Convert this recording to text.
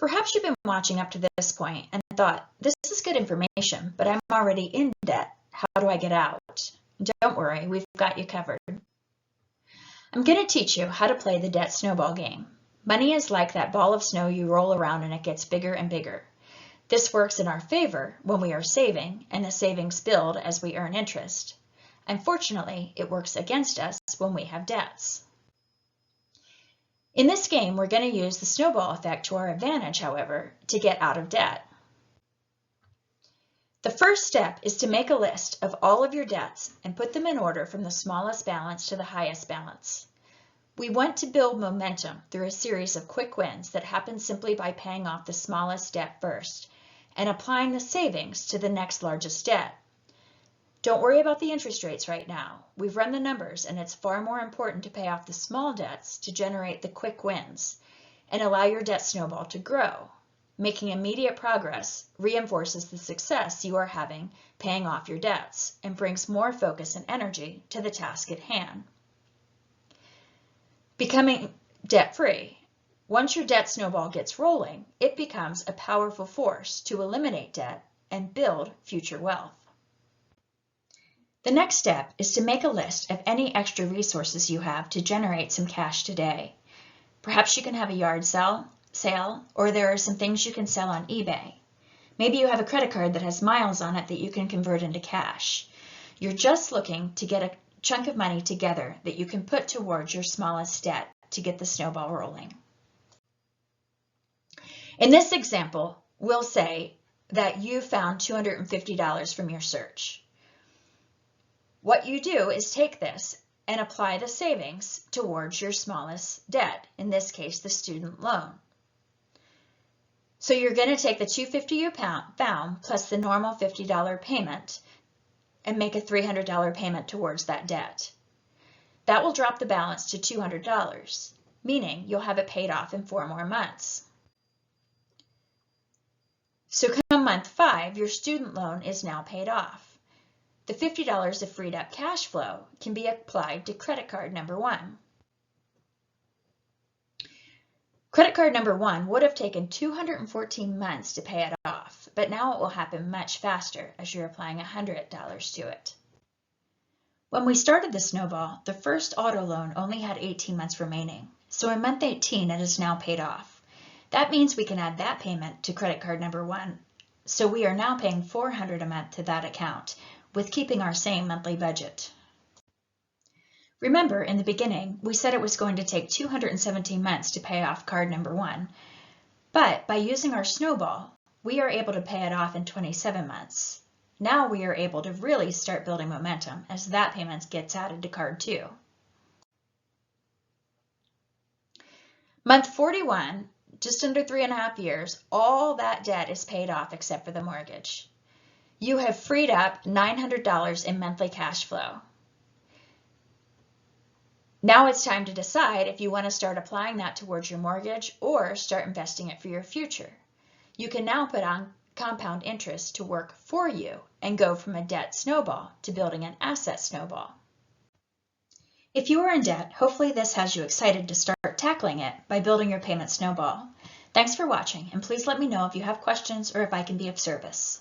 Perhaps you've been watching up to this point and thought, this is good information, but I'm already in debt. How do I get out? Don't worry, we've got you covered. I'm going to teach you how to play the debt snowball game. Money is like that ball of snow you roll around and it gets bigger and bigger. This works in our favor when we are saving, and the savings build as we earn interest. Unfortunately, it works against us when we have debts. In this game, we're going to use the snowball effect to our advantage, however, to get out of debt. The first step is to make a list of all of your debts and put them in order from the smallest balance to the highest balance. We want to build momentum through a series of quick wins that happen simply by paying off the smallest debt first and applying the savings to the next largest debt. Don't worry about the interest rates right now. We've run the numbers, and it's far more important to pay off the small debts to generate the quick wins and allow your debt snowball to grow. Making immediate progress reinforces the success you are having paying off your debts and brings more focus and energy to the task at hand. Becoming debt-free. Once your debt snowball gets rolling, it becomes a powerful force to eliminate debt and build future wealth. The next step is to make a list of any extra resources you have to generate some cash today. Perhaps you can have a yard sale, or there are some things you can sell on eBay. Maybe you have a credit card that has miles on it that you can convert into cash. You're just looking to get a chunk of money together that you can put towards your smallest debt to get the snowball rolling. In this example, we'll say that you found $250 from your search. What you do is take this and apply the savings towards your smallest debt, in this case, the student loan. So you're going to take the $250 you found plus the normal $50 payment and make a $300 payment towards that debt. That will drop the balance to $200, meaning you'll have it paid off in 4 more months. So come month 5, your student loan is now paid off. The $50 of freed up cash flow can be applied to credit card number 1. Credit card number 1 would have taken 214 months to pay it off, but now it will happen much faster as you're applying $100 to it. When we started the snowball, the first auto loan only had 18 months remaining, so in month 18 it is now paid off. That means we can add that payment to credit card number 1, so we are now paying $400 a month to that account, with keeping our same monthly budget. Remember, in the beginning, we said it was going to take 217 months to pay off card number 1, but by using our snowball, we are able to pay it off in 27 months. Now we are able to really start building momentum as that payment gets added to card 2. Month 41, just under 3.5 years, all that debt is paid off except for the mortgage. You have freed up $900 in monthly cash flow. Now it's time to decide if you want to start applying that towards your mortgage or start investing it for your future. You can now put on compound interest to work for you and go from a debt snowball to building an asset snowball. If you are in debt, hopefully this has you excited to start tackling it by building your payment snowball. Thanks for watching, and please let me know if you have questions or if I can be of service.